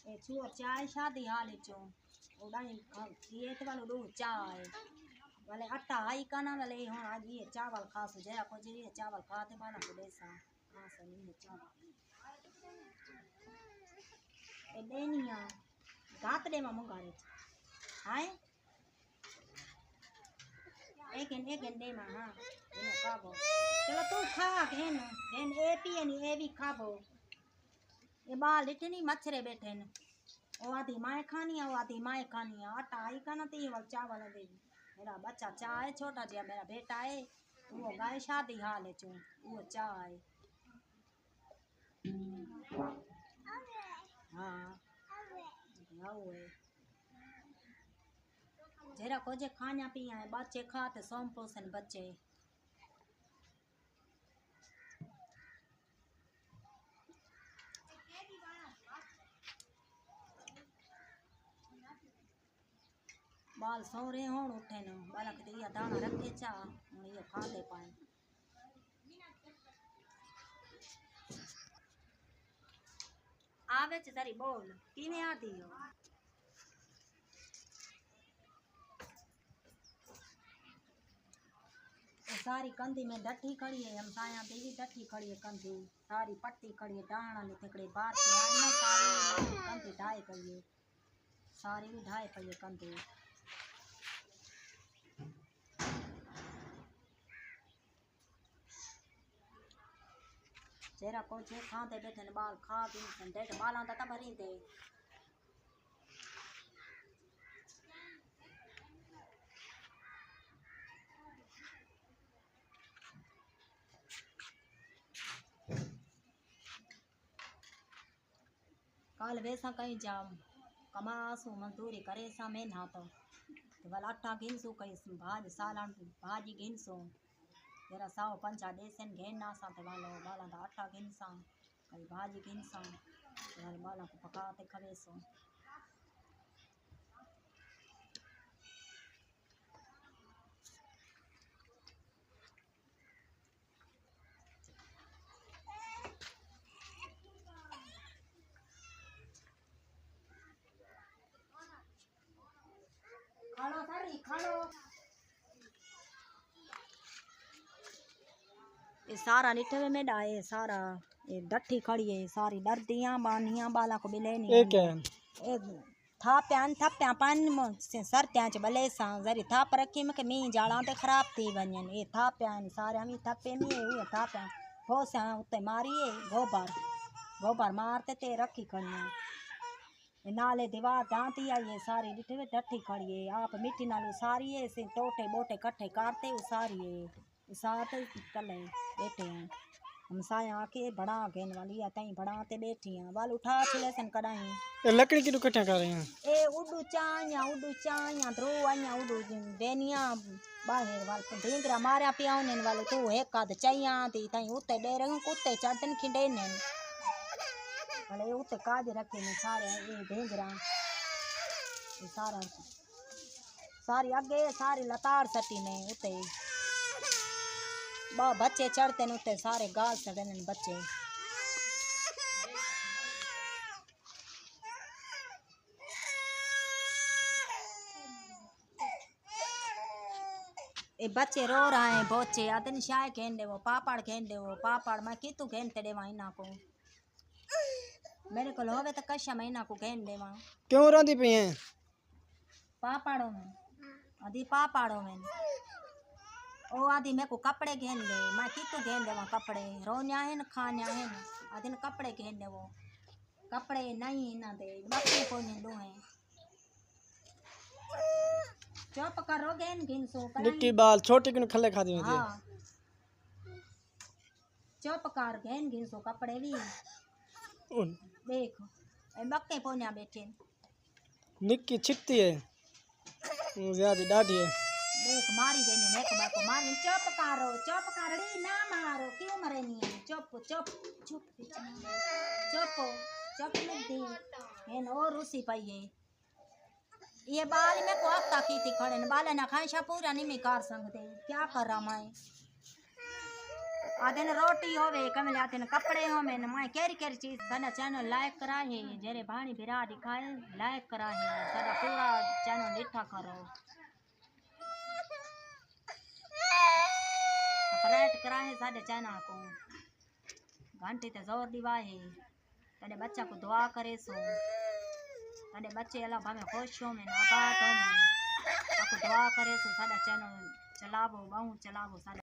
ए छुओ चाय शादी हाल चो उड़ाई ये तो वालो दो चाय वाले आटा आई काना वाले हो आज ये चावल खा सो जरा को जी चावल खाते बाला को देसा हां सनी में चावल ए देनिया गात दे मा मंगारे हाय एक दे मा हां इनो खाबो चलो तू खा घेन घेन ए पी ए भी खाबो ये बाल इतनी मच्छरे बैठे न ओ आधी माए खानी है वो आधी माए खानी है आटा आई का ना ती वाल चावल दे मेरा बच्चा चाय छोटा जिया मेरा बेटा है वो गाय शादी हाल है चो वो चाय हाँ वो है जरा को जे खाना पिया है बच्चे खाते सोम पोषण बच्चे बाल सो रहे हो उठे न बालक दिया दाना रखे चा ये खा ले पाए आवे तारी बोल किने आती हो सारी कंधी में डठी खड़ी है हम साया देवी डठी खड़ी है कंधी सारी पट्टी खड़ी है डाणा ने थकड़े बात के आए ना सारी कंधी ढाई पई है सारी भी ढाई पई है कंधी जेरा को जे खाते बैठे न बाल खा भी संडे बाला ता भरी दे काल वैसा कहीं जाम कमासू मजदूरी करे सा मैं ना तो वाल आटा गिनसू कहीं भाज सालान भाजी गिनसू जरा साव पंचा देसन घेन ना सा ते वालो बाला दा आटा गिनसा कहीं भाजी गिनसा वाल बाला को पकाते खवेसो खालो सारी खालो ये सारा निठवे में डाए सारा ये डठी खड़ी है सारी डरदियां बानियां बाला को बिले नहीं एक है ए था पान से सर त्याच बले सा जरी था पर रखी में के मी जाला ते खराब थी वणन ये था प्यान सारे हम थपे में हुए था प्या हो सा उते मारिए गोबर मारते ते रखी खड़ी नाले दीवार डांती आई है सारी डिठे डठी खड़ी है आप मिट्टी नालू सारी है से टोटे बोटे कट्ठे काटते उसारी है उसारते कले बैठे हैं हम साया आके बड़ा गेन वाली है तई बनाते बैठी हैं वाल उठा छिले सन कडाई लकड़ी की इकट्ठा कर रहे हैं ए उडू चाया ध्रो आया उडू देनिया बाहर वाल ढींगरा मारा पियाने वाले तू एक आध चैया थी तई उते दे रंग कुत्ते चढ़न खिंडे ने भले उते काज रखे ने सारे ये ढींगरा सारा सारी आगे सारी लताड़ सटी ने उते बच्चे चढ़ते न उते सारे गाल चढ़े ने बच्चे ए बच्चे रो रहे हैं बोचे आदन शाय खेन दे वो पापड़ मैं कितु खेन तेरे वाइना को मेरे को होवे तो कशा महीना को खेन दे वहाँ क्यों रोंदी पई हैं पापड़ों में आदि पापड़ों में ओ आदि मेरे को कपड़े घेन दे मैं कितु घेन दे वहाँ कपड़े रोन्या है न खान्या है न आदि कपड़े घेन दे वो कपड़े नहीं ना दे बच्चे को नहीं दो हैं चुप करो घेन घिनसो निक्की बाल छोटे किन खले खा दी हाँ चुप कर घेन घिनसो कपड़े भी देख ए बक्के पोन्या बैठे निक्की छिपती है ज्यादा डाढ़ी है देख मारी गई ने नेक बाको मारी चुप करो ना मारो क्यों मरे नहीं चुप मिट्टी है और रूसी पई है ये बाल में को अक्का की थी खड़े बाल ना खाए पूरा नहीं में कार संग दे क्या कर रहा मैं आधे ने रोटी होवे कमल आते ने कपड़े होवे ने मां केरी केरी चीज साडा चैनल लाइक करा है जेरे भाणी भिरा दिखाए लाइक करा है साडा पूरा चैनल डिठा करो सब्सक्राइब करा है साडे चैनल को घंटी ते जोर दीवा है तेरे बच्चा को दुआ करे सो तेरे बच्चे अल्लाह भावे खुश हो में आबाद हो में आपको दुआ करे सो साडा चैनल चलावो बहु चलावो साडा